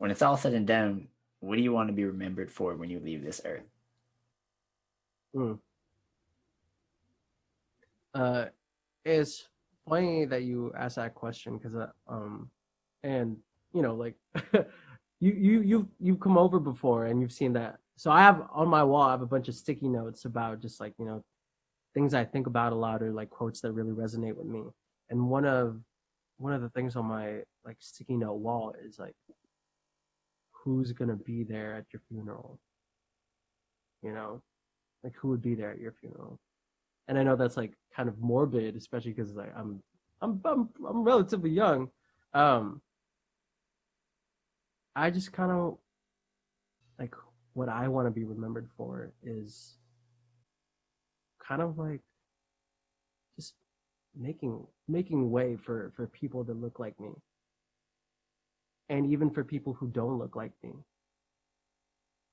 When it's all said and done, what do you want to be remembered for when you leave this earth? Mm. Uh, it's funny that you asked that question because and like you've come over before and you've seen that. So I have on my wall, I have a bunch of sticky notes about just like things I think about a lot or like quotes that really resonate with me. And one of the things on my like sticky note wall is like who's gonna be there at your funeral? You know, like who would be there at your funeral? And I know that's like kind of morbid, especially because like I'm relatively young. Um, I just kind of like what I want to be remembered for is kind of like just making way for people that look like me, and even for people who don't look like me.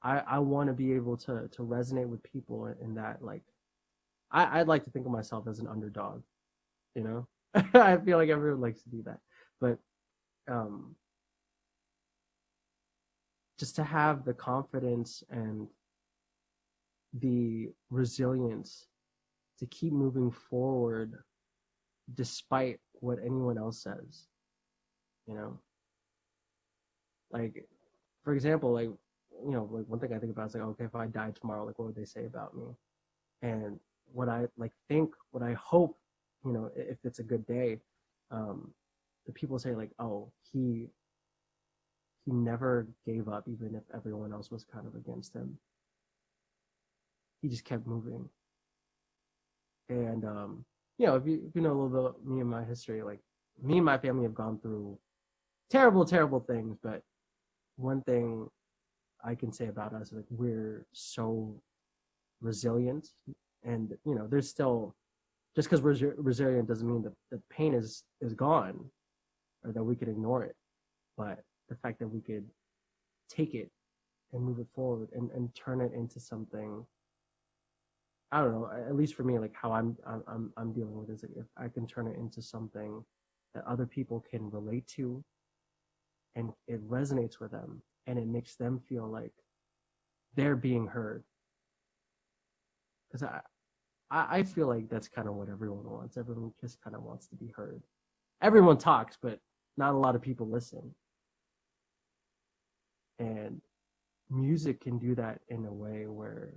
I want to be able to resonate with people in that like I'd like to think of myself as an underdog, you know. I feel like everyone likes to do that, but um, just to have the confidence and the resilience to keep moving forward despite what anyone else says, you know. Like for example, like like one thing I think about is like, okay, if I died tomorrow, like what would they say about me? And what I like think, what I hope, if it's a good day, um, the people say like, oh, he never gave up, even if everyone else was kind of against him. He just kept moving. And if you know a little bit about me and my history, like me and my family have gone through terrible, terrible things. But one thing I can say about us is like we're so resilient, and there's still just because we're resilient doesn't mean that the pain is gone or that we could ignore it. But the fact that we could take it and move it forward and turn it into something, I don't know, at least for me, like how I'm dealing with this, like if I can turn it into something that other people can relate to and it resonates with them and it makes them feel like they're being heard. Because I feel like that's kind of what everyone wants. Everyone just kind of wants to be heard. Everyone talks, but not a lot of people listen. And music can do that in a way where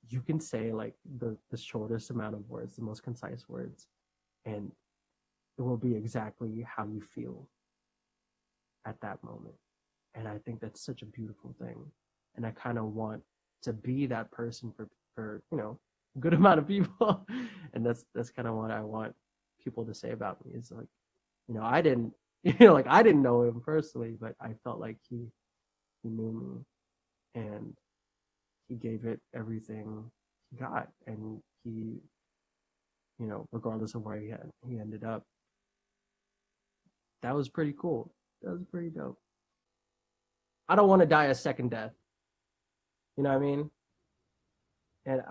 you can say like the shortest amount of words, the most concise words, and it will be exactly how you feel at that moment. And I think that's such a beautiful thing. And I kind of want to be that person for a good amount of people. And that's kind of what I want people to say about me is like, I didn't like I didn't know him personally, but I felt like he knew me and he gave it everything he got, and he regardless of where he ended up, that was pretty cool. That was pretty dope. I don't want to die a second death. You know what I mean? And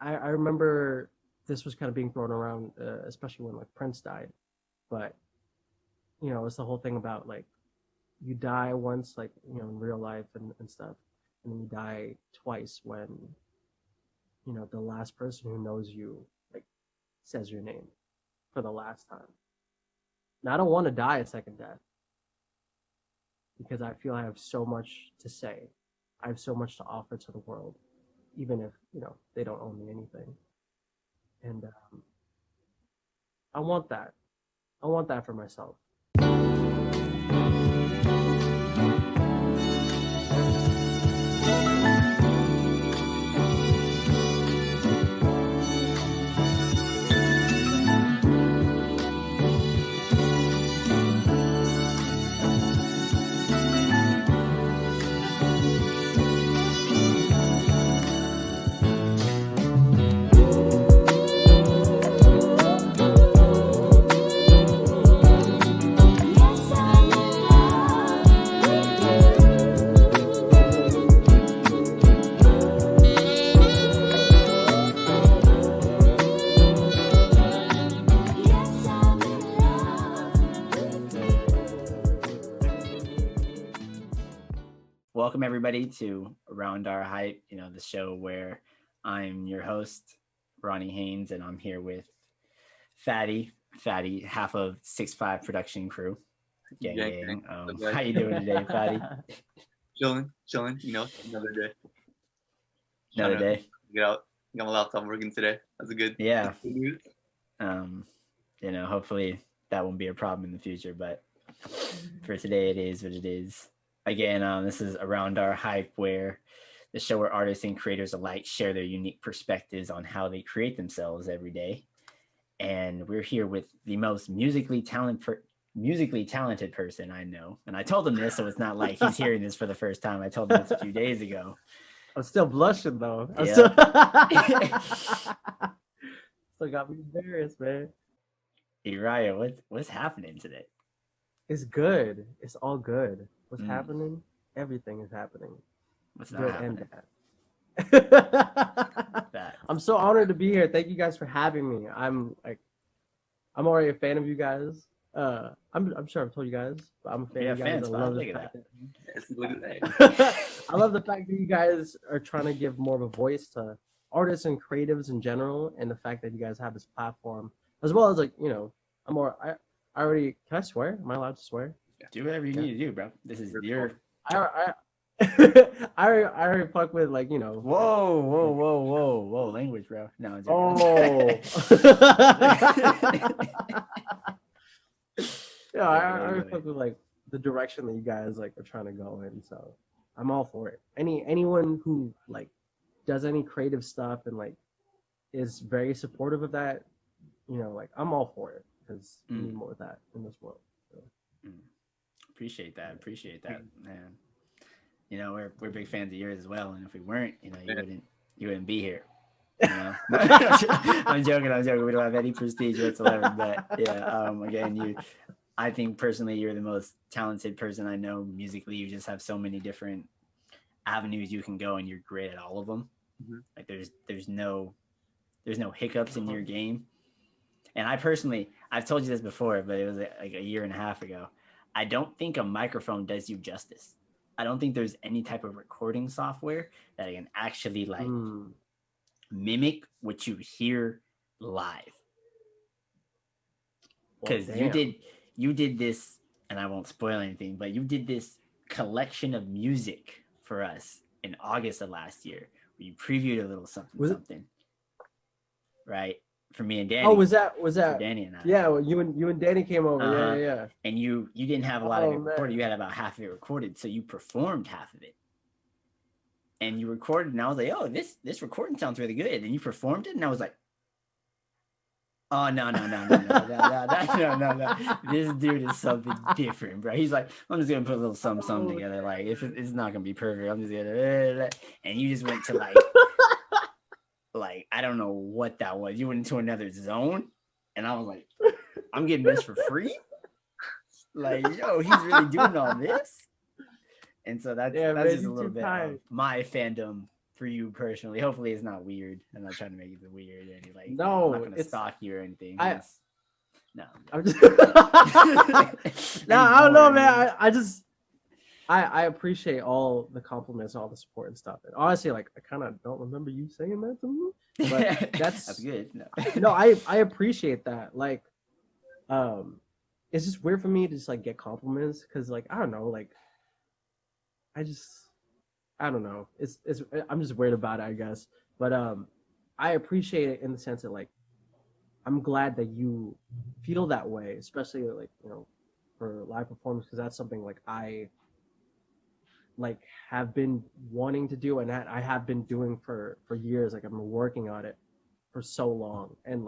I remember this was kind of being thrown around, especially when like Prince died. But it's the whole thing about like you die once, like in real life and stuff, and then you die twice when the last person who knows you like says your name for the last time. Now I don't want to die a second death because I feel I have so much to say. I have so much to offer to the world, even if they don't owe me anything. And I want that. I want that for myself. welcome everybody to Around Our Hype, the show where I'm your host, Ronnie Haynes, and I'm here with Fatty, half of 6'5" production crew. Gang, Gang, gang. okay. How you doing today, Fatty? Chilling, another day. Another Trying to day. get out. Got my laptop working today. That's a good Yeah. news. Hopefully that won't be a problem in the future, but for today it is what it is. Again, this is Around Our Hype, where the show where artists and creators alike share their unique perspectives on how they create themselves every day. And we're here with the most musically talented person I know. And I told him this, so it's not like he's hearing this for the first time. I told him this a few days ago. I'm still blushing though. Yeah. Still got me embarrassed, man. Iraya, what's happening today? It's good. It's all good. What's happening? Everything is happening. What's not Good happening? and bad. That. I'm so honored to be here. Thank you guys for having me. I'm already a fan of you guys. I'm sure I've told you guys, but I'm a fan of you guys. Fans, I love look the at fact Yes, look at that. that I love the fact that you guys are trying to give more of a voice to artists and creatives in general, and the fact that you guys have this platform, as well as I already, can I swear? Am I allowed to swear? Do whatever you need to do, bro. This is your. I already fuck with Whoa, language, bro. No, I'm Oh. Yeah, I already fuck with the direction that you guys are trying to go in, so I'm all for it. Anyone who does any creative stuff and is very supportive of that, I'm all for it because we need more of that in this world. So. Appreciate that, man. We're big fans of yours as well, and if we weren't, you wouldn't be here. I'm joking. We don't have any prestige whatsoever, but yeah. Again, I think personally you're the most talented person I know musically. You just have so many different avenues you can go, and you're great at all of them. Mm-hmm. Like there's no hiccups in your game. And I've told you this before, but it was like a year and a half ago. I don't think a microphone does you justice. I don't think there's any type of recording software that can actually mimic what you hear live. Because you did this, and I won't spoil anything, but you did this collection of music for us in August of last year, where you previewed a little something, right? For me and Danny. Oh, was that for Danny and I? Yeah, well, you and Danny came over. Yeah. And you didn't have a lot of it recorded. You had about half of it recorded, so you performed half of it. And you recorded, and I was like, "Oh, this recording sounds really good." And you performed it, and I was like, "Oh no! This dude is something different, bro." He's like, "I'm just gonna put a little something together. Like, if it's not gonna be perfect, I'm just gonna." And you just went to I don't know what that was. You went into another zone, and I was like, "I'm getting this for free." Yo, he's really doing all this. And so that's just a little bit of my fandom for you personally. Hopefully it's not weird. I'm not trying to make it weird or anything. No, I'm not going to stalk you or anything. No. I'm just no, I don't know, man. I appreciate all the compliments, all the support and stuff. And honestly, I kind of don't remember you saying that to me, but that's good. No, I appreciate that. It's just weird for me to just get compliments because I don't know, I don't know. It's I'm just weird about it, I guess. But I appreciate it in the sense that I'm glad that you feel that way, especially for live performance, because that's something I have been wanting to do, and that I have been doing for years. I've been working on it for so long, and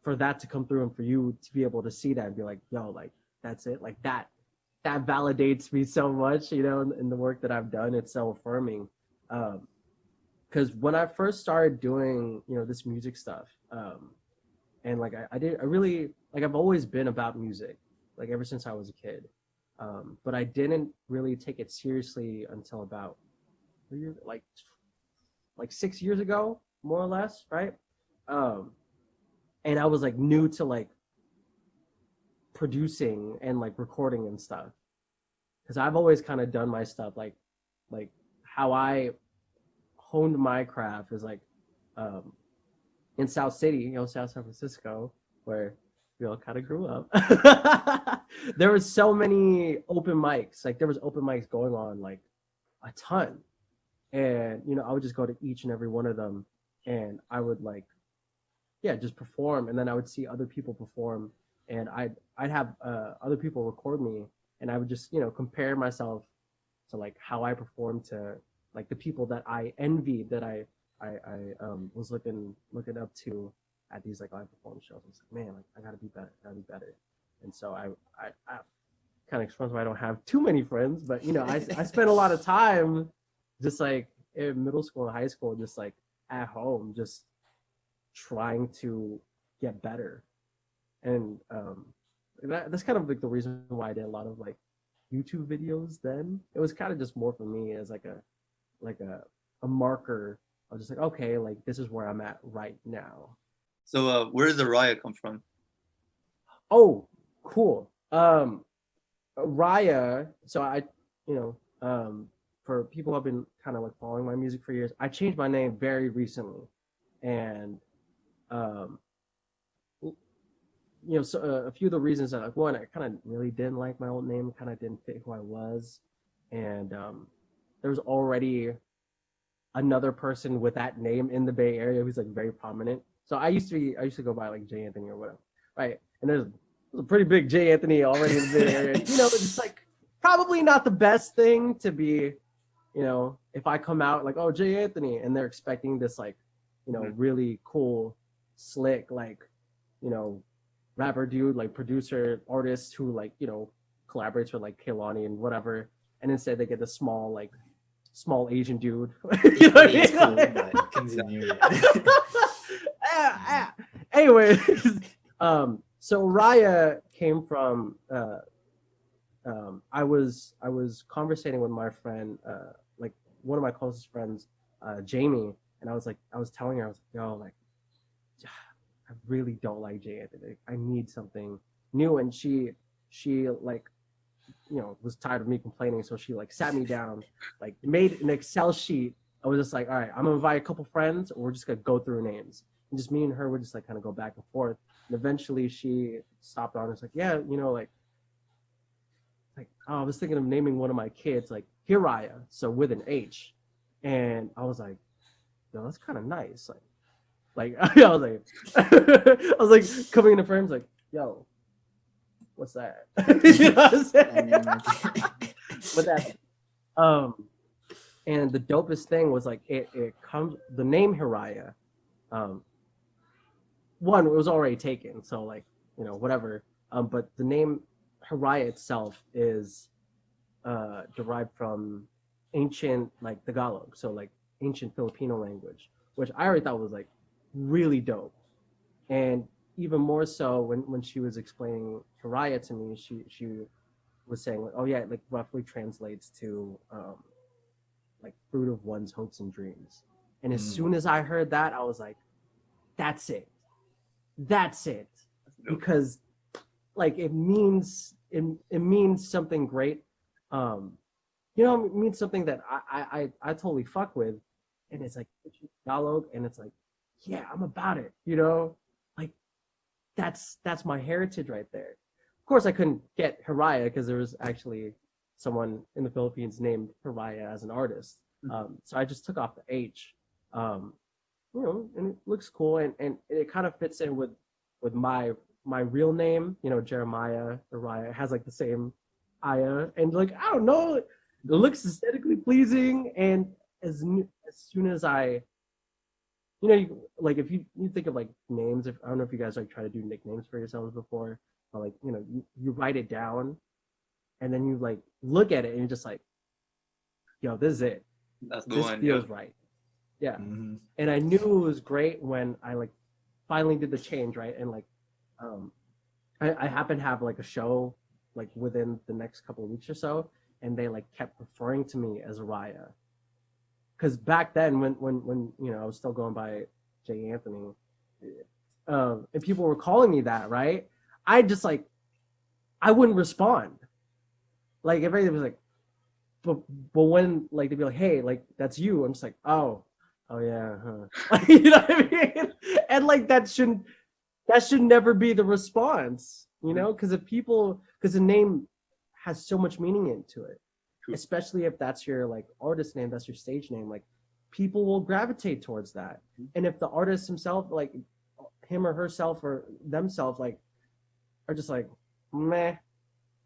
for that to come through and for you to be able to see that and be yo, that's it, that validates me so much, in the work that I've done. It's so affirming. Because when I first started doing, this music stuff, and I really, I've always been about music, ever since I was a kid. But I didn't really take it seriously until about 6 years ago, more or less, right? And I was new to producing and recording and stuff, because I've always kind of done my stuff like how I honed my craft is like in South City, South San Francisco, where we all kind of grew up. There was so many open mics. Like there was open mics going on like a ton. And I would just go to each and every one of them and I would like just perform, and then I would see other people perform, and I'd have other people record me, and I would just compare myself to like how I performed to like the people that I envied, that I was looking up to at these like live performance shows. I was like, man, like I gotta be better. And so I kind of explains why I don't have too many friends, but I spent a lot of time just like in middle school and high school, just like at home, just trying to get better. And that's kind of like the reason why I did a lot of like YouTube videos then. It was kind of just more for me as like a marker. I was just like, okay, like this is where I'm at right now. So where does Iraya come from? Oh, cool. Raya, so I, for people who have been kind of like following my music for years, I changed my name very recently. And, so a few of the reasons that, like, one, I kind of really didn't like my old name, kind of didn't fit who I was. And there was already another person with that name in the Bay Area who's like very prominent. So I used to go by like J. Anthony or whatever, right? And there's a pretty big J. Anthony already in the Bay Area. It's like probably not the best thing to be, if I come out like, oh, J. Anthony, and they're expecting this like, really cool, slick, like, rapper dude, like producer, artist who like, collaborates with like Kehlani and whatever. And instead they get this small Asian dude. It's cool, but continue. Anyway, so Raya came from I was conversating with my friend, like one of my closest friends, Jamie, and I was telling her, I was like, yo, like I really don't like J. Anthony. I need something new. And she like, was tired of me complaining. So she like sat me down, like made an Excel sheet. I was just like, all right, I'm gonna invite a couple friends, or we're just gonna go through names. And just me and her would just like kind of go back and forth. And eventually she stopped on and was like, yeah, like, oh, I was thinking of naming one of my kids like Iraya, so with an H. And I was like, yo, that's kind of nice. Like I was like coming into frames like, yo, what's that? You know what I'm saying? But that, and the dopest thing was like it comes, the name Iraya, one, it was already taken, so like, whatever. But the name Iraya itself is derived from ancient like Tagalog, so like ancient Filipino language, which I already thought was like really dope. And even more so when she was explaining Iraya to me, she was saying like, oh yeah, it like roughly translates to like fruit of one's hopes and dreams. And as soon as I heard that, I was like, that's it, because like it means something great. It means something that I totally fuck with, and it's like dialogue, and it's like, yeah, I'm about it, like that's my heritage right there. Of course, I couldn't get Iraya because there was actually someone in the Philippines named Iraya as an artist. So I just took off the H, and it looks cool, and it kind of fits in with my real name, Jeremiah Iraya. It has like the same Aya, and like I don't know, it looks aesthetically pleasing. And as soon as I, like if you think of like names, I don't know if you guys like try to do nicknames for yourselves before, but like you write it down, and then you like look at it and you're just like, yo, this is it. That's the this one. feels Yeah. right. Yeah. Mm-hmm. And I knew it was great when I like finally did the change, right? And like I happen to have like a show like within the next couple of weeks or so, and they like kept referring to me as Iraya. Because back then when I was still going by J. Anthony, and people were calling me that, right? I just like I wouldn't respond. like everybody was like, but when like they'd be like, hey, like that's you, I'm just like, oh yeah, huh. You know what I mean? And like that should never be the response, you know, because the name has so much meaning into it, True. especially if that's your like artist name, that's your stage name, like people will gravitate towards that. And if the artist himself, like him or herself or themselves, like are just like meh,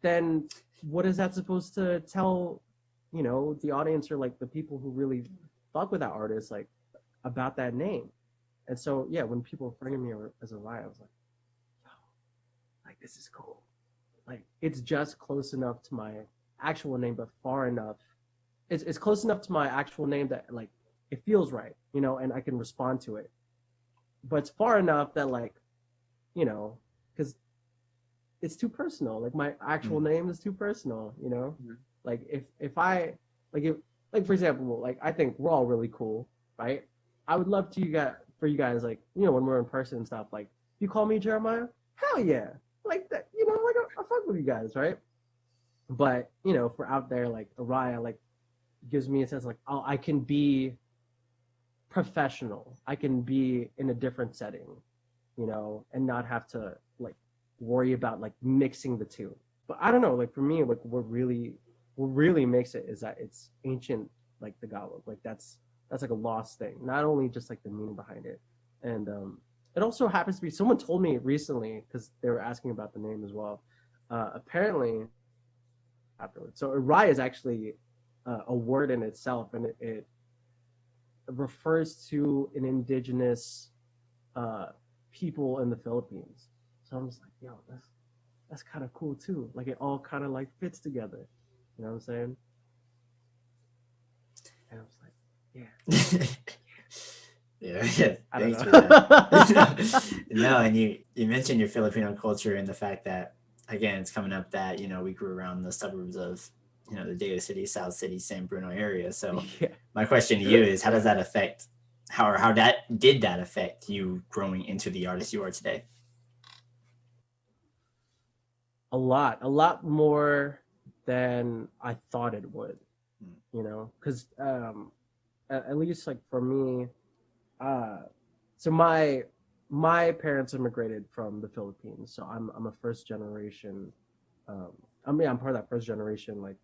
then what is that supposed to tell, you know, the audience or like the people who really fuck with that artist, like about that name? And so yeah, when people refer to me as Iraya, I was like, like this is cool. Like it's just close enough to my actual name, but far enough. It's close enough to my actual name that like it feels right, you know, and I can respond to it. But it's far enough that like, you know, because it's too personal. Like my actual name is too personal, you know. Like if I like if like for example, like I think we're all really cool, right? I would love to you guys like, you know, when we're in person and stuff, like you call me Jeremiah, hell yeah, like that, you know, like I fuck with you guys, right? But you know, for out there, like Araya, like gives me a sense like, oh, I can be professional, I can be in a different setting, you know, and not have to like worry about like mixing the two. But I don't know, like for me, like what really makes it is that it's ancient, like the Tagalog, like that's like a lost thing. Not only just like the meaning behind it, and it also happens to be someone told me recently because they were asking about the name as well. Apparently, afterwards, so Irai is actually a word in itself, and it refers to an indigenous people in the Philippines. So I'm just like, yo, that's kind of cool too. Like it all kind of like fits together. You know what I'm saying? And I was like, yeah. Yeah, I don't thanks for know. that. No, and you mentioned your Filipino culture and the fact that again it's coming up that you know we grew around the suburbs of you know the Daly City, South City, San Bruno area. So Yeah. my question to you is, how does that affect how that did that affect you growing into the artist you are today? A lot more than I thought it would. You know, because at least like for me, uh, so my parents immigrated from the Philippines, so I'm a first generation. Um, I mean, I'm part of that first generation, like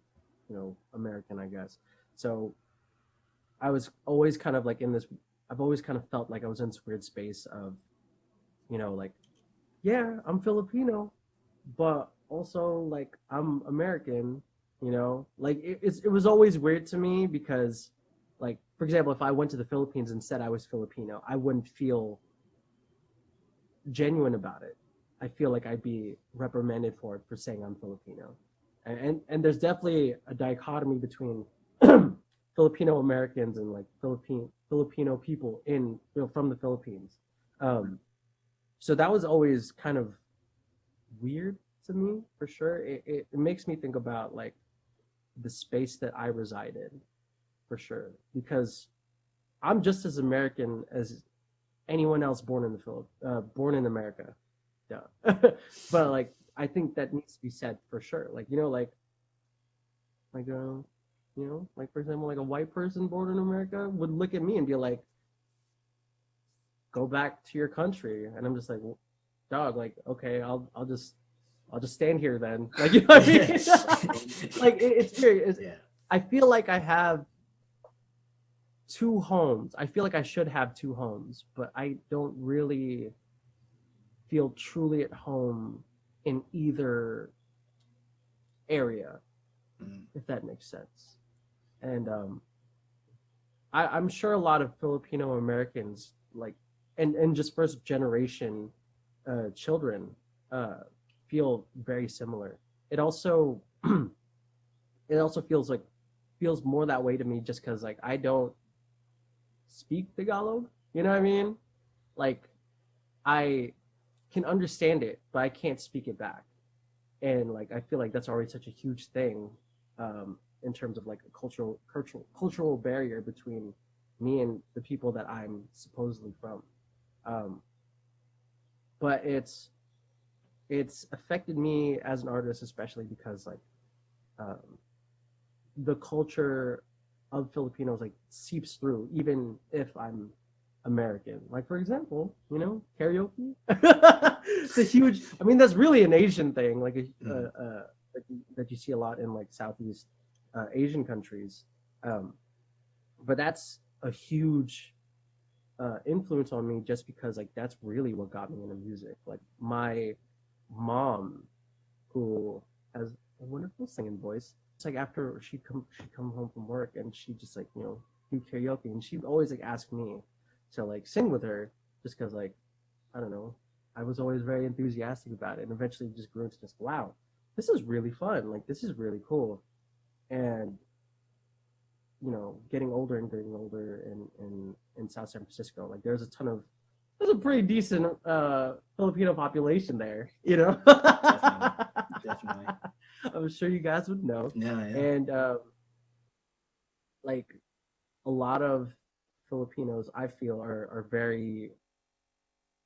you know, American, I guess. So I was always kind of like in this. I've always kind of felt like I was in this weird space of, you know, like yeah, I'm Filipino, but also like I'm American. You know, like it was always weird to me because, like for example, if I went to the Philippines and said I was Filipino, I wouldn't feel genuine about it. I feel like I'd be reprimanded for it for saying I'm Filipino, and there's definitely a dichotomy between Filipino Americans and like Filipino people in, you know, from the Philippines. So that was always kind of weird to me for sure. It makes me think about like the space that I reside in for sure, because I'm just as American as anyone else born in born in America. Yeah. But like I think that needs to be said for sure. Like you know, like you know, like for example, like a white person born in America would look at me and be like, "Go back to your country," and I'm just like, well, "Dog, like okay, I'll just stand here then." Like you know what I mean? Like it's weird. Yeah. I feel like I have two homes. I feel like I should have two homes, but I don't really feel truly at home in either area, if that makes sense. And I'm sure a lot of Filipino Americans like and just first generation children feel very similar. It also it also feels more that way to me just because like I don't speak Tagalog. You know what I mean? Like I can understand it, but I can't speak it back. And like I feel like that's already such a huge thing in terms of like a cultural barrier between me and the people that I'm supposedly from. Um, but it's affected me as an artist, especially because like the culture of Filipinos like seeps through, even if I'm American. Like for example, you know, karaoke. It's a huge. I mean, that's really an Asian thing, like that you see a lot in like Southeast Asian countries. But that's a huge influence on me, just because like that's really what got me into music. Like my mom, who has a wonderful singing voice. It's like after she'd come home from work and she just like, you know, do karaoke, and she'd always like ask me to like sing with her, just because like, I don't know, I was always very enthusiastic about it, and eventually it just grew into just, wow, this is really fun, like this is really cool. And you know, getting older and getting older in South San Francisco, like there's a pretty decent Filipino population there, you know. Definitely. I'm sure you guys would know. Yeah. And like a lot of Filipinos, I feel, are very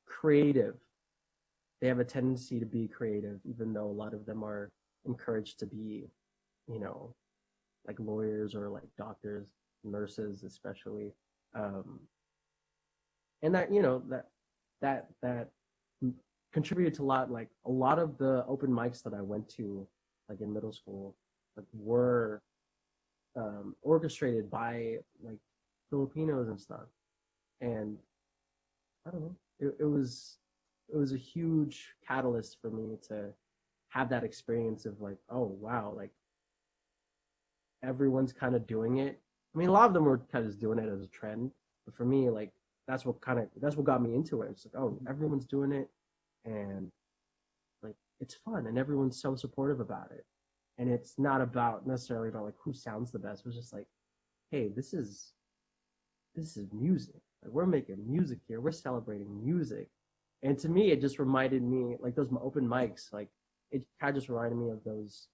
creative. They have a tendency to be creative, even though a lot of them are encouraged to be, you know, like lawyers or like doctors, nurses, especially. And that, you know, that contributed to like a lot of the open mics that I went to, like in middle school, like were orchestrated by like Filipinos and stuff. And I don't know, it was a huge catalyst for me to have that experience of like, oh wow, like everyone's kind of doing it. I mean, a lot of them were kind of just doing it as a trend, but for me, like that's what got me into it. It's like, oh, everyone's doing it, and like it's fun, and everyone's so supportive about it. And it's not about necessarily about like who sounds the best. It was just like, hey, this is music. Like we're making music here. We're celebrating music. And to me, it just reminded me, like those open mics, like it kind of just reminded me of those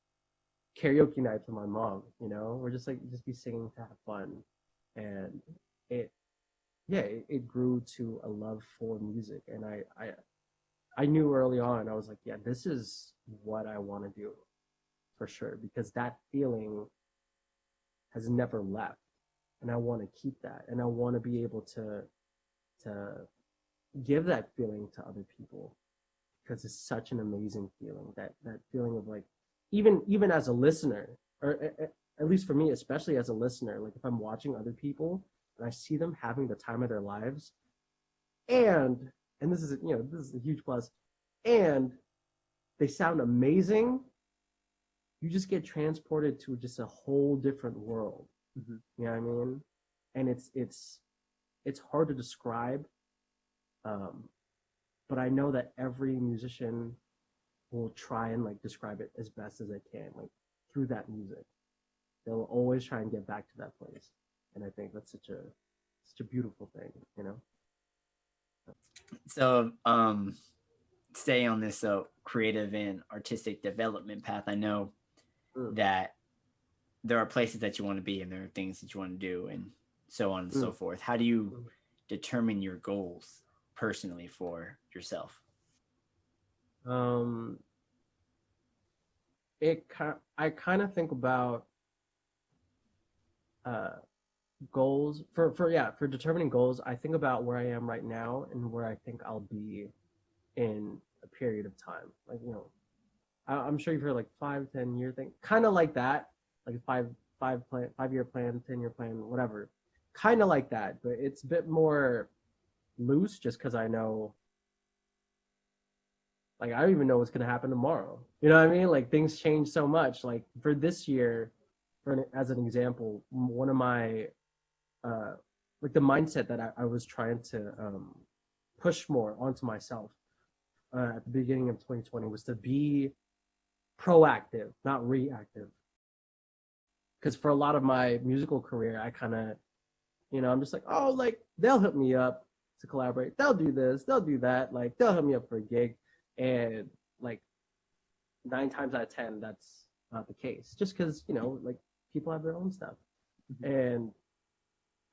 karaoke nights with my mom. You know, we're just like just be singing to have fun, and it it grew to a love for music. And I knew early on, I was like, yeah, this is what I want to do for sure, because that feeling has never left, and I want to keep that, and I want to be able to give that feeling to other people, because it's such an amazing feeling, that feeling of like, even as a listener, or at least for me, especially as a listener, like if I'm watching other people and I see them having the time of their lives, and this is, you know, this is a huge plus, and they sound amazing, you just get transported to just a whole different world. Mhm. You know what I mean? And it's hard to describe, but I know that every musician will try and like describe it as best as they can, like through that music. They'll always try and get back to that place, and I think that's such a beautiful thing, you know. So, stay on this creative and artistic development path. I know that there are places that you want to be, and there are things that you want to do, and so on and so forth. How do you determine your goals personally for yourself? I kind of think about goals for determining goals. I think about where I am right now and where I think I'll be in a period of time. Like, you know, I'm sure you've heard like 5-10 year thing, kind of like that, like a 5-year plan, 10-year plan, whatever, kind of like that. But it's a bit more loose, just because I know, like, I don't even know what's gonna happen tomorrow. You know what I mean? Like things change so much. Like for this year, as an example, one of my like the mindset that I was trying to push more onto myself at the beginning of 2020 was to be proactive, not reactive. Because for a lot of my musical career, I kind of, you know, I'm just like, oh, like they'll hit me up to collaborate. They'll do this, they'll do that. Like they'll hit me up for a gig, and like 9 times out of 10, that's not the case. Just because, you know, like people have their own stuff, and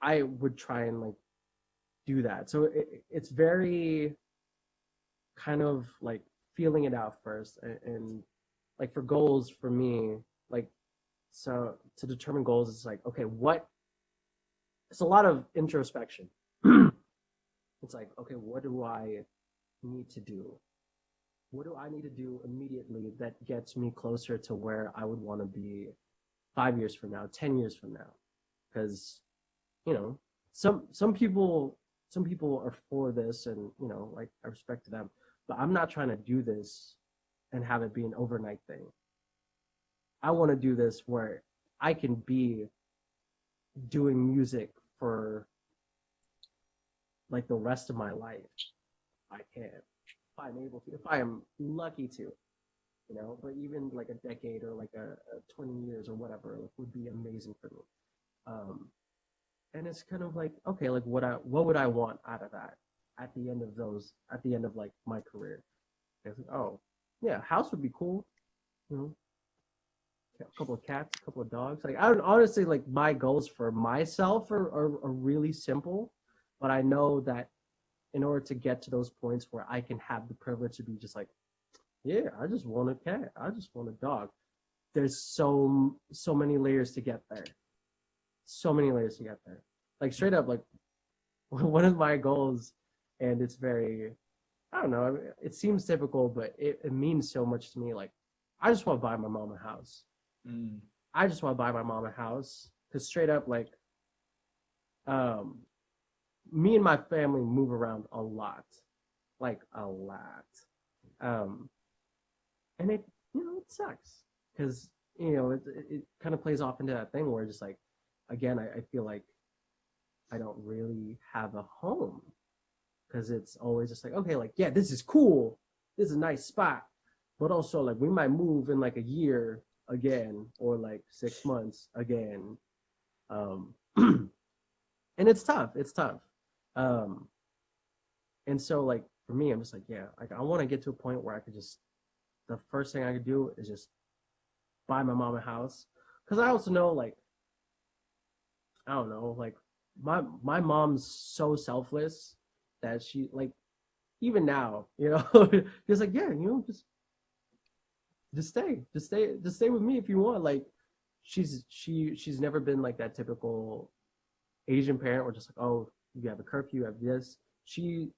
I would try and like do that. So it's very kind of like feeling it out first, and like for goals for me, like So to determine goals, it's like, okay, it's a lot of introspection. It's like, okay, what do I need to do? What do I need to do immediately that gets me closer to where I would want to be 5 years from now, 10 years from now? Because, some people are for this, and like, I respect them, but I'm not trying to do this and have it be an overnight thing. I want to do this where I can be doing music for like the rest of my life. I can, if I'm able to, if I am lucky to, but even like a decade or like a 20 years or whatever, like, would be amazing for me. And it's kind of like, okay, like, what would I want out of that at the end of like my career? It's like, oh yeah, house would be cool, a couple of cats, a couple of dogs. Like, I don't honestly, like, my goals for myself are really simple, but I know that in order to get to those points where I can have the privilege to be just like, yeah, I just want a cat, I just want a dog. There's so many layers to get there. So many layers to get there. Like, straight up, like, one of my goals, and it's very, I don't know, I mean, it seems typical, but it means so much to me. Like, I just want to buy my mom a house. I just want to buy my mom a house, because straight up, like, me and my family move around a lot, like a lot, and it sucks, because it kind of plays off into that thing where just like, again, I feel like I don't really have a home, because it's always just like, okay, like, yeah, this is cool, this is a nice spot, but also, like, we might move in like a year again, or like 6 months again, and it's tough. And so, like, for me, I'm just like, yeah, like, I want to get to a point where I could just, the first thing I could do is just buy my mom a house, because I also know, like, I don't know, like, my mom's so selfless that she, like, even now, just like, yeah, just stay with me if you want. Like, she's never been like that typical Asian parent where just like, oh, you have a curfew, you have this. She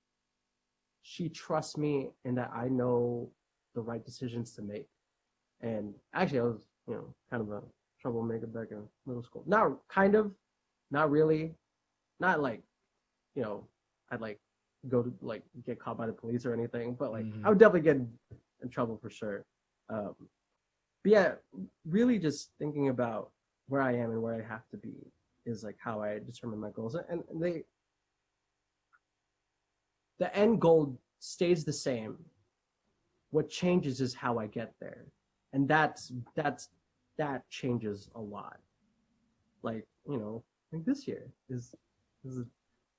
trusts me, and that I know the right decisions to make. And actually, I was, kind of a troublemaker back in middle school. Not really, not like, I'd like go to like get caught by the police or anything, but like, I would definitely get in trouble for sure. But yeah, really just thinking about where I am and where I have to be is like how I determine my goals, and the end goal stays the same. What changes is how I get there, and that changes a lot. Like, like this year is a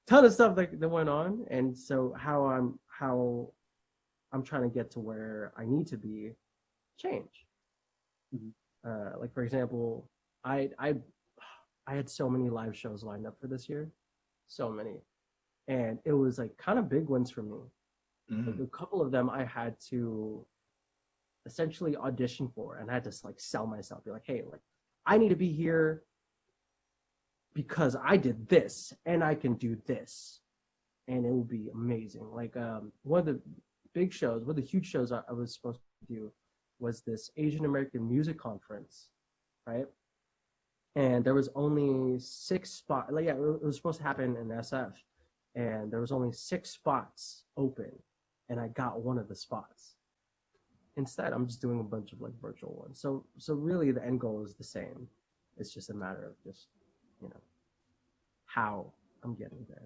ton of stuff that went on, and so how I'm trying to get to where I need to be change. Like, for example, I had so many live shows lined up for this year, so many, and it was like kind of big ones for me. Like, a couple of them I had to essentially audition for, and I had to like sell myself, be like, hey, like, I need to be here because I did this and I can do this, and it will be amazing. Like, one of the huge shows I was supposed to do was this Asian American music conference, right? And there was only 6 spots. Like, yeah, it was supposed to happen in SF, and there was only 6 spots open, and I got one of the spots. Instead, I'm just doing a bunch of like virtual ones. So really, the end goal is the same. It's just a matter of just, how I'm getting there.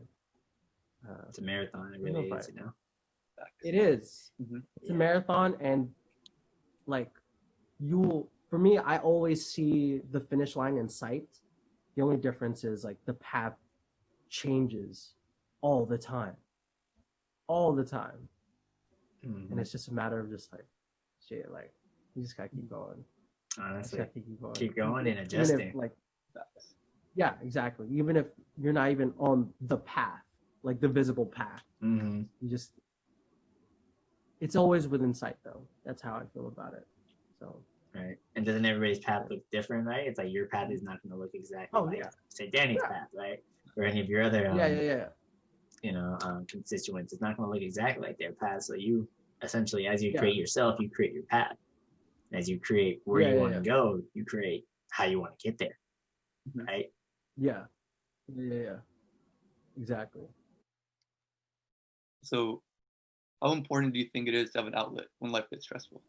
It's a marathon. It really is, It is. It's a marathon, and like, for me, I always see the finish line in sight. The only difference is like the path changes all the time. And it's just a matter of just like, shit, like, you just gotta keep going. Honestly, keep going and adjusting. If, like, yeah, exactly. Even if you're not even on the path, like the visible path, you it's always within sight, though. That's how I feel about it. So right? And doesn't everybody's path look different, right? It's like your path is not going to look exactly like, say, Danny's path, right? Or any of your other, constituents. It's not going to look exactly like their path. So you essentially, as you create yourself, you create your path. As you create where you want to go, you create how you want to get there, right? Yeah. Exactly. So, how important do you think it is to have an outlet when life gets stressful?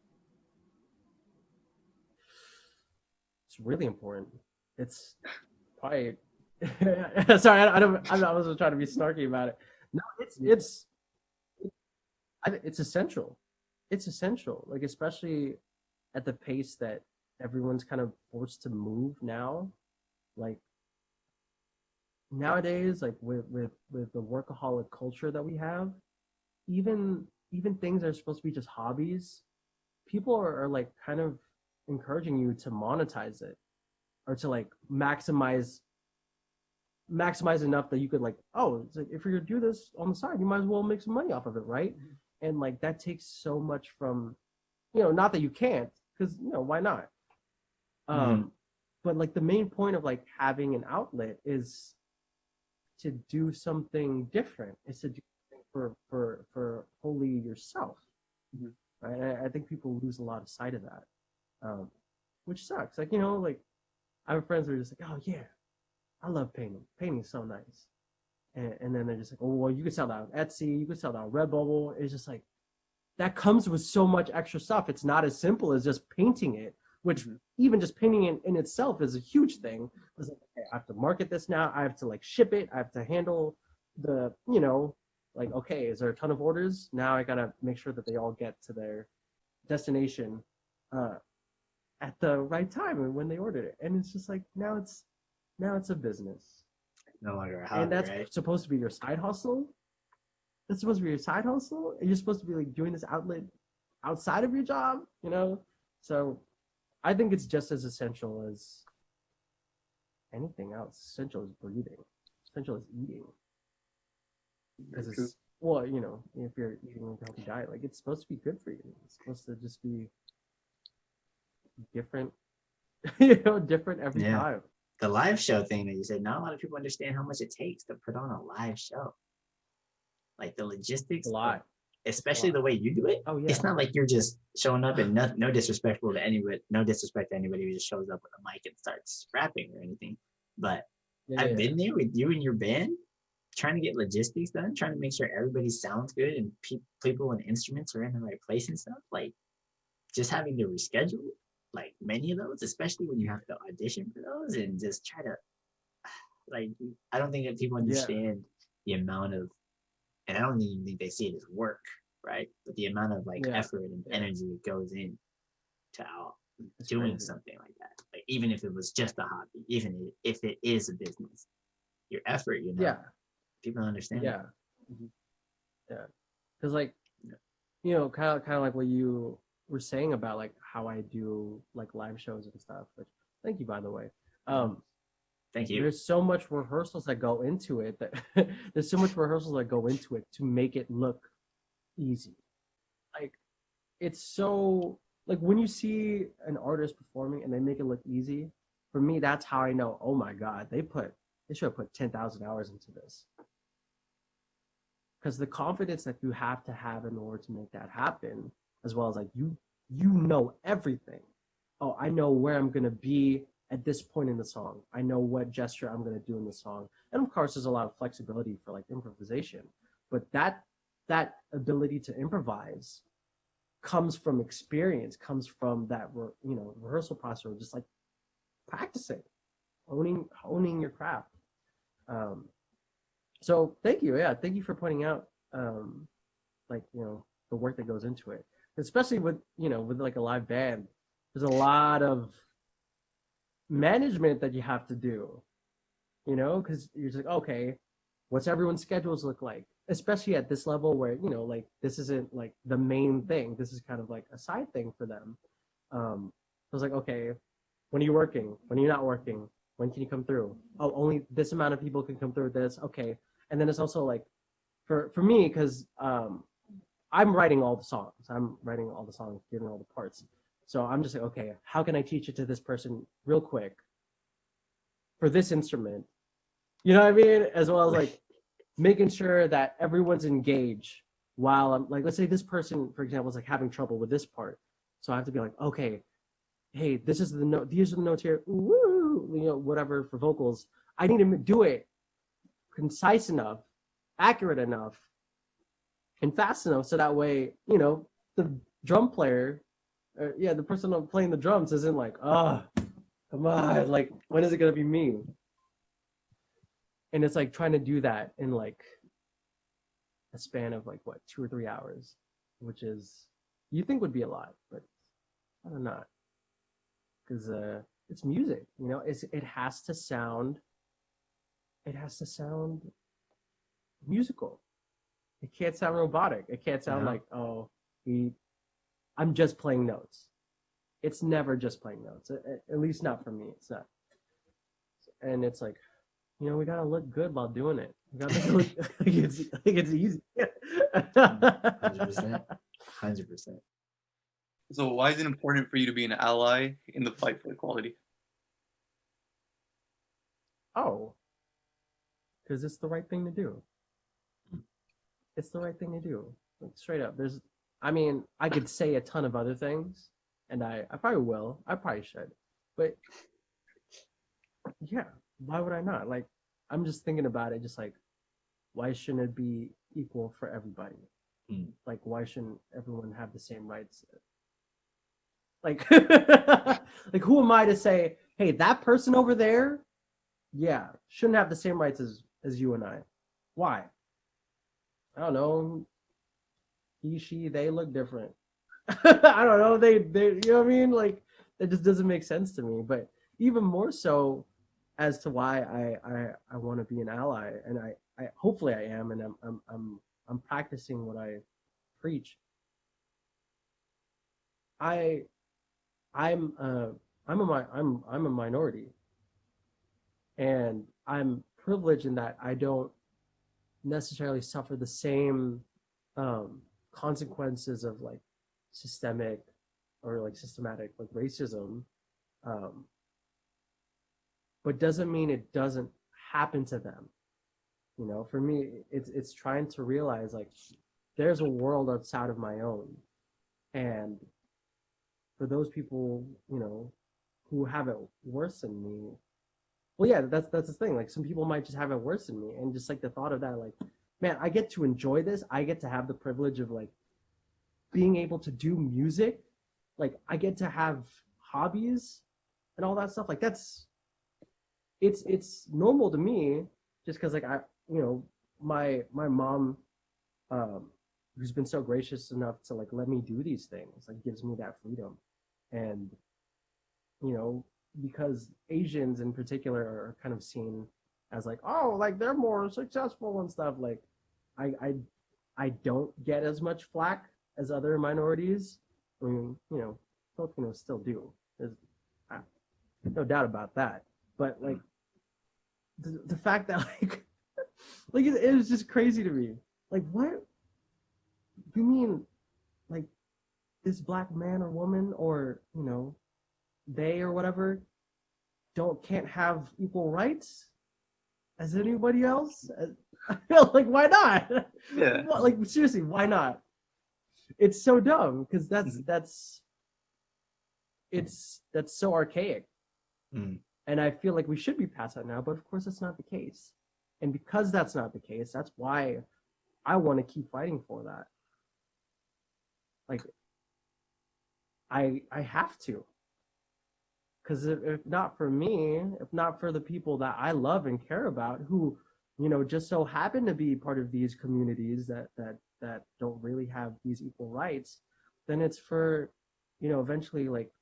It's really important. It's probably. Sorry, I wasn't trying to be snarky about it. No, it's essential. It's essential, like especially at the pace that everyone's kind of forced to move now. Like nowadays, like with the workaholic culture that we have, even things that are supposed to be just hobbies, people are like kind of encouraging you to monetize it or to like maximize enough that you could like, oh, it's like if you're gonna do this on the side, you might as well make some money off of it, right? And like that takes so much from, not that you can't, because why not? But like the main point of like having an outlet is to do something different. It's to do something for wholly yourself. Right? I think people lose a lot of sight of that, which sucks. Like like I have friends who are just like, oh yeah, I love painting. Painting's so nice. And then they're just like, oh well, you can sell that on Etsy, you can sell that on Redbubble. It's just like that comes with so much extra stuff. It's not as simple as just painting it, which even just painting it in itself is a huge thing. It's like, okay, I have to market this now. I have to like ship it. I have to handle the, like, okay, is there a ton of orders? Now I gotta make sure that they all get to their destination at the right time and when they ordered it. And it's just like now it's a business. No longer a hobby, and that's right? supposed to be your side hustle. That's supposed to be your side hustle, and you're supposed to be like doing this outlet outside of your job, So I think it's just as essential as anything else. Essential is breathing. Essential is eating. Because it's if you're eating a healthy diet, like it's supposed to be good for you. It's supposed to just be different, different every time. The live show thing that you said, not a lot of people understand how much it takes to put on a live show. Like the logistics, especially the way you do it. Oh yeah, it's not like you're just showing up and no disrespect to anybody who just shows up with a mic and starts rapping or anything. But I've been there with you and your band, trying to get logistics done, trying to make sure everybody sounds good and people and instruments are in the right place and stuff. Like just having to reschedule like many of those, especially when you have to audition for those and just try to like, I don't think that people understand the amount of, and I don't even think they see it as work, right? But the amount of like effort and energy that goes in to doing something like that. Like even if it was just a hobby, even if it is a business, your effort, people don't understand. Yeah. Because like, kind of like what you were saying about like how I do like live shows and stuff. Which thank you, by the way. Thank you. There's so much rehearsals that go into it to make it look easy. Like it's so like when you see an artist performing and they make it look easy, for me that's how I know, oh my god, they should have put 10,000 hours into this. Because the confidence that you have to have in order to make that happen, as well as like you know everything. Oh, I know where I'm gonna be at this point in the song. I know what gesture I'm gonna do in the song. And of course there's a lot of flexibility for like improvisation. But that ability to improvise comes from experience, comes from that rehearsal process, or just like practicing, honing your craft. So thank you. Yeah, thank you for pointing out the work that goes into it. Especially with like a live band. There's a lot of management that you have to do. Because you're just like, okay, what's everyone's schedules look like? Especially at this level where, like this isn't like the main thing. This is kind of like a side thing for them. I was like, okay, when are you working? When are you not working? When can you come through? Oh, only this amount of people can come through this. Okay. And then it's also like for me, because I'm writing all the songs. I'm writing all the songs, giving all the parts. So I'm just like, okay, how can I teach it to this person real quick for this instrument? You know what I mean? As well as like making sure that everyone's engaged while I'm like, let's say this person, for example, is like having trouble with this part. So I have to be like, okay, hey, this is the note, these are the notes here, woo, you know, whatever for vocals. I need to do it concise enough, accurate enough, and fast enough so that way, you know, the drum player, the person playing the drums isn't like, oh, come on, like, when is it gonna be me? And it's like trying to do that in like a span of like what, 2 or 3 hours, which is you think would be a lot, but I don't know, because it's music, you know. It has to sound musical. It can't sound robotic. It can't sound like, oh, I'm just playing notes. It's never just playing notes. At least not for me. It's not. And it's like, you know, we gotta look good while doing it. We gotta make it look like it's easy. 100%. 100%. So why is it important for you to be an ally in the fight for equality? Oh, because it's the right thing to do. It's the right thing to do. Like, straight up. I mean, I could say a ton of other things, and I probably will. I probably should. But yeah, why would I not? Like, I'm just thinking about it, just like, why shouldn't it be equal for everybody? Like, why shouldn't everyone have the same rights? Like, like, who am I to say, hey, that person over there, yeah, shouldn't have the same rights as you and I? Why? I don't know. He, she, they look different. I don't know. They, you know what I mean? Like, it just doesn't make sense to me. But even more so as to why I want to be an ally, and I hopefully I am, and I'm practicing what I preach. I'm a minority, and I'm privileged in that I don't necessarily suffer the same consequences of like systematic like racism, but doesn't mean it doesn't happen to them. You know, for me, it's trying to realize like there's a world outside of my own, and for those people, you know, who have it worse than me, well, yeah, that's the thing. Like, some people might just have it worse than me, and just like the thought of that, like, man, I get to enjoy this. I get to have the privilege of like being able to do music. Like, I get to have hobbies and all that stuff. Like, it's normal to me, just because like you know, my mom, who's been so gracious enough to like let me do these things, like gives me that freedom. And you know, because Asians in particular are kind of seen as like, oh, like they're more successful and stuff. Like, I don't get as much flack as other minorities. I mean, you know, Filipinos still do. There's no doubt about that. But like the fact that like like it was just crazy to me. Like, what you mean, like this black man or woman, or you know, they or whatever can't have equal rights as anybody else? Like, why not? Yeah. Like, seriously, why not? It's so dumb, because that's so archaic. And I feel like we should be past that now, but of course that's not the case. And because that's not the case, that's why I want to keep fighting for that. Like, I have to. Because if not for me, if not for the people that I love and care about, who, you know, just so happen to be part of these communities that don't really have these equal rights, then it's for, you know, eventually like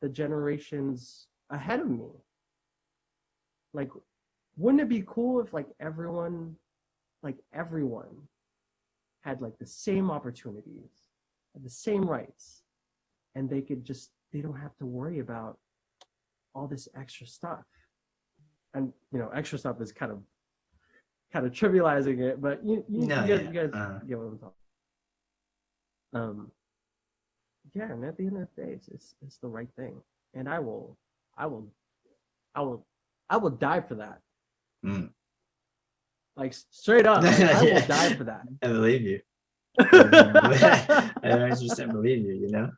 the generations ahead of me. Like, wouldn't it be cool if like everyone had like the same opportunities, had the same rights, and they don't have to worry about all this extra stuff. And you know, extra stuff is kind of trivializing it, but you guys get what I'm talking. Yeah, and at the end of the day, it's the right thing, and I will, I will, I will, I will die for that. Mm. Like straight up, like, I will Yeah. die for that. I believe you. I 100% believe you. You know,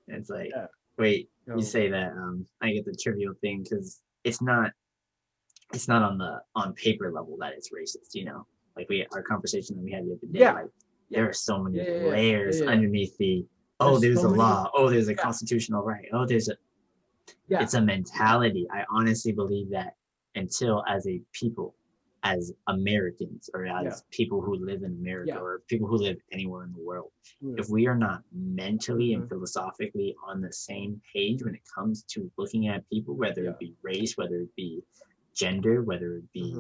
it's like, Yeah. wait, Yo. you say that. I get the trivial thing because it's not on paper level that it's racist. You know, like our conversation that we had the other day. Yeah. Like there are so many Yeah. layers Yeah. underneath the. Oh, there's so a many- law. Oh, there's a constitutional right. Oh, there's a. Yeah. It's a mentality. I honestly believe that until as a people, as Americans or as people who live in America or people who live anywhere in the world, if we are not mentally and philosophically on the same page when it comes to looking at people, whether it be race, whether it be gender, whether it be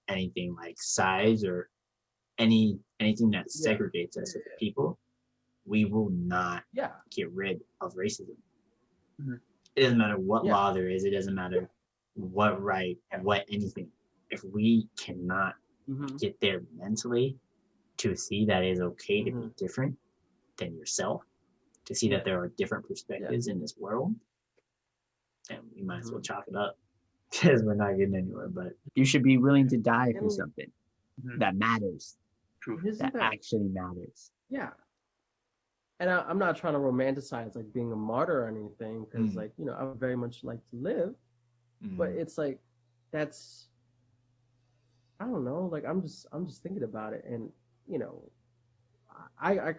anything like size or anything that segregates us as people, we will not get rid of racism. It doesn't matter what law there is. It doesn't matter what right, what anything. If we cannot get there mentally to see that it's okay to be different than yourself, to see that there are different perspectives in this world, then we might as well chalk it up because we're not getting anywhere. But you should be willing to die for something that matters. True. That actually matters. Yeah. And I'm not trying to romanticize like being a martyr or anything, because like, you know, I would very much like to live, but it's like, that's, I don't know, like I'm just thinking about it, and you know, I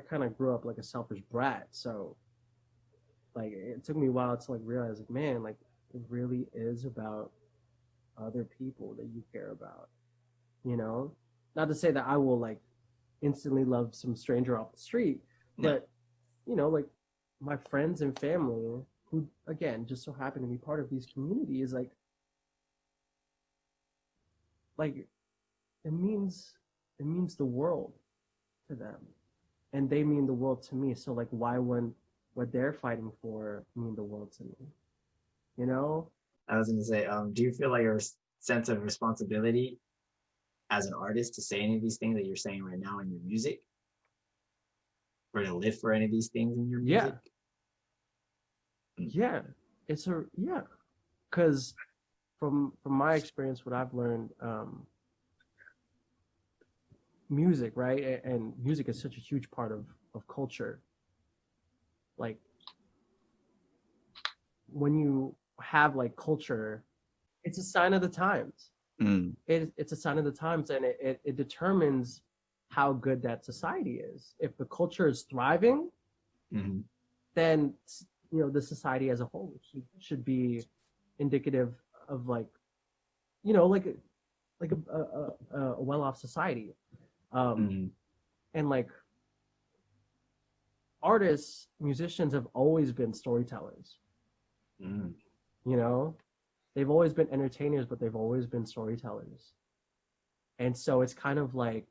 kind of grew up like a selfish brat, so like it took me a while to like realize like, man, like it really is about other people that you care about, you know. Not to say that I will like instantly love some stranger off the street, but you know, like my friends and family who again just so happen to be part of these communities, like it means the world to them, and they mean the world to me. So like, why wouldn't what they're fighting for mean the world to me, you know? I was going to say, do you feel like a sense of responsibility as an artist to say any of these things that you're saying right now in your music, or to live for any of these things in your music? Because from my experience, what I've learned, music, right, and music is such a huge part of culture. Like when you have like culture, it's a sign of the times. It's a sign of the times, and it determines how good that society is. If the culture is thriving, then you know the society as a whole should be indicative of like, you know, like a well-off society, and like artists, musicians have always been storytellers. You know, they've always been entertainers, but they've always been storytellers. And so it's kind of like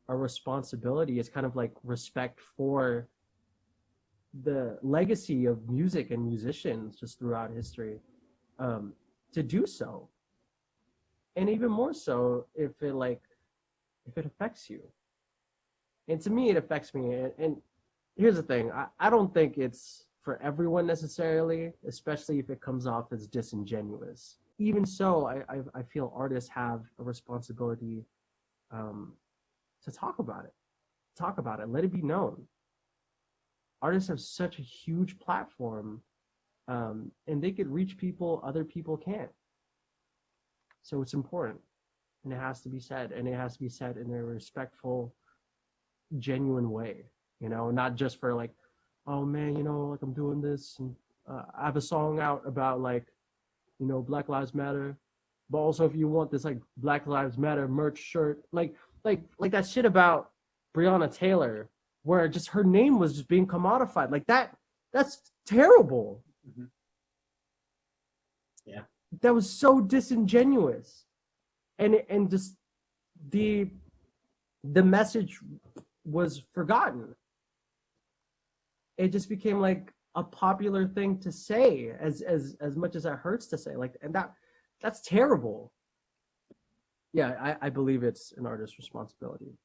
a responsibility. It's kind of like respect for the legacy of music and musicians just throughout history, to do so. And even more so if it affects you. And to me, it affects me. And here's the thing. I don't think it's for everyone necessarily, especially if it comes off as disingenuous. Even so, I feel artists have a responsibility to talk about it, let it be known. Artists have such a huge platform, and they could reach people other people can't. So it's important, and it has to be said, and it has to be said in a respectful, genuine way, you know, not just for like, oh man, you know, like I'm doing this, and I have a song out about like, you know, Black Lives Matter, but also if you want this like Black Lives Matter merch shirt, like that shit about Breonna Taylor, where just her name was just being commodified, like that's terrible. Yeah, that was so disingenuous, and just the message was forgotten. It just became like a popular thing to say, as much as it hurts to say, like, and that's terrible. Yeah, I believe it's an artist's responsibility.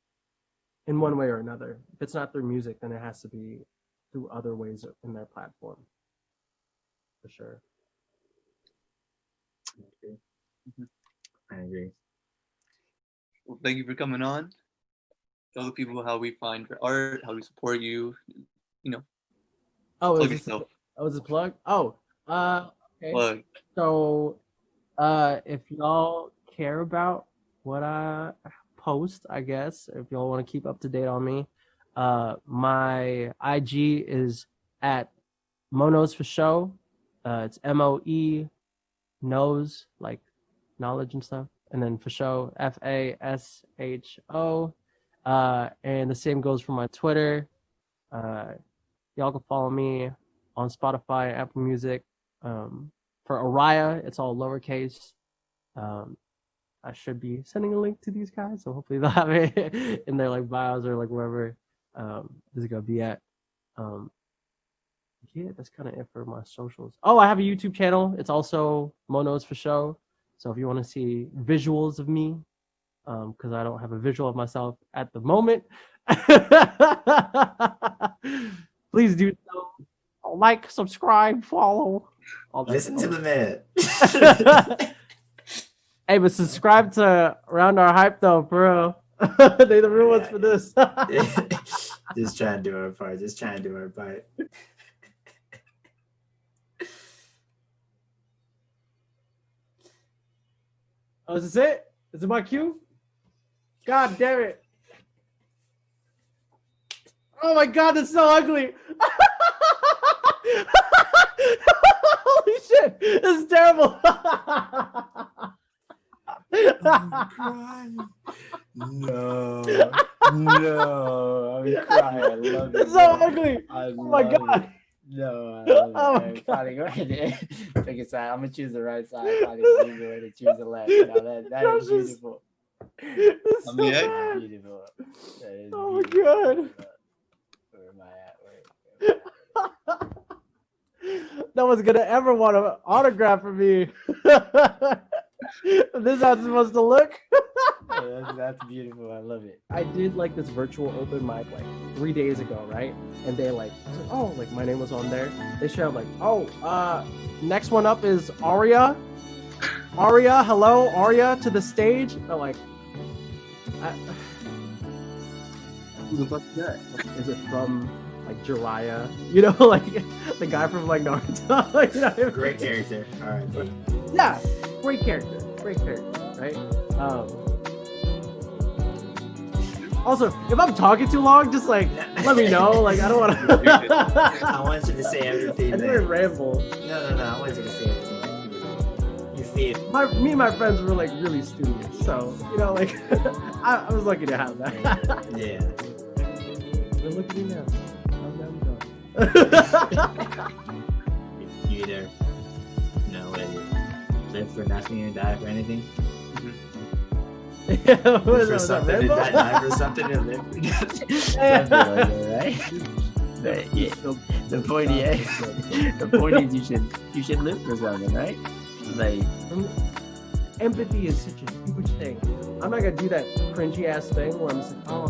in one way or another. If it's not through music, then it has to be through other ways in their platform. For sure. I agree. Well, thank you for coming on. Tell the people how we find your art, how we support you. You know, plug yourself. Was a plug? Oh, okay. Plug. So, if y'all care about what I post, I guess, if y'all want to keep up to date on me, my IG is at Monos for Show. It's MOE knows, like knowledge and stuff, and then for show FASHO. And the same goes for my Twitter. Y'all can follow me on Spotify, Apple Music. For Iraya, it's all lowercase. I should be sending a link to these guys, so hopefully they'll have it in their like bios or like wherever this is gonna be at. Yeah, that's kind of it for my socials. Oh, I have a YouTube channel. It's also Monos for Show. So if you want to see visuals of me, because I don't have a visual of myself at the moment, please do so. Like, subscribe, follow. Listen to the man. Hey, but subscribe to Around Our Hype though, bro. They the real ones for this. Just trying to do our part. Oh, is this it? Is it my cue? God damn it. Oh my god, that's so ugly. Holy shit, this is terrible. No, I'm crying. I love it. It's so ugly. Oh my god. No, I love it. Probably go ahead and pick a side. I'm gonna choose the right side. Probably the easier way to choose the left. Now that is beautiful. Beautiful. That is oh my god. Where am I at? No one's gonna ever want an autograph from me. This is how it's supposed to look. That's beautiful. I love it. I did like this virtual open mic like 3 days ago, right? And they like, oh, like my name was on there. They showed like, oh, next one up is Arya. Arya, hello, Arya to the stage. They're like, Who the fuck is that? is it from like Jiraiya? You know, like the guy from like Naruto. You know? Great character. All right. Yeah, great character, right? Also, if I'm talking too long, just like let me know. Like I don't want to. I want you to say everything. I didn't ramble. No. I want you to say everything. You feel. Me and my friends were like really studious, so you know, like I was lucky to have that. Yeah. But look at me now. You either, live for nothing and die for anything. Yeah, what is for that? something and die for something and live for nothing. Right? The point is you should live for something, right? Like empathy is such a huge thing. I'm not gonna do that cringy ass thing where I'm just like, oh,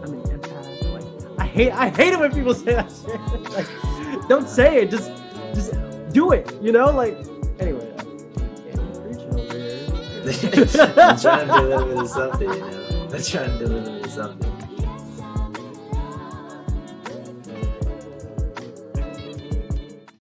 I'm an empath. Like I hate it when people say that shit. Like, don't say it, just do it. You know, like anyway. I'm trying to do a little bit of something,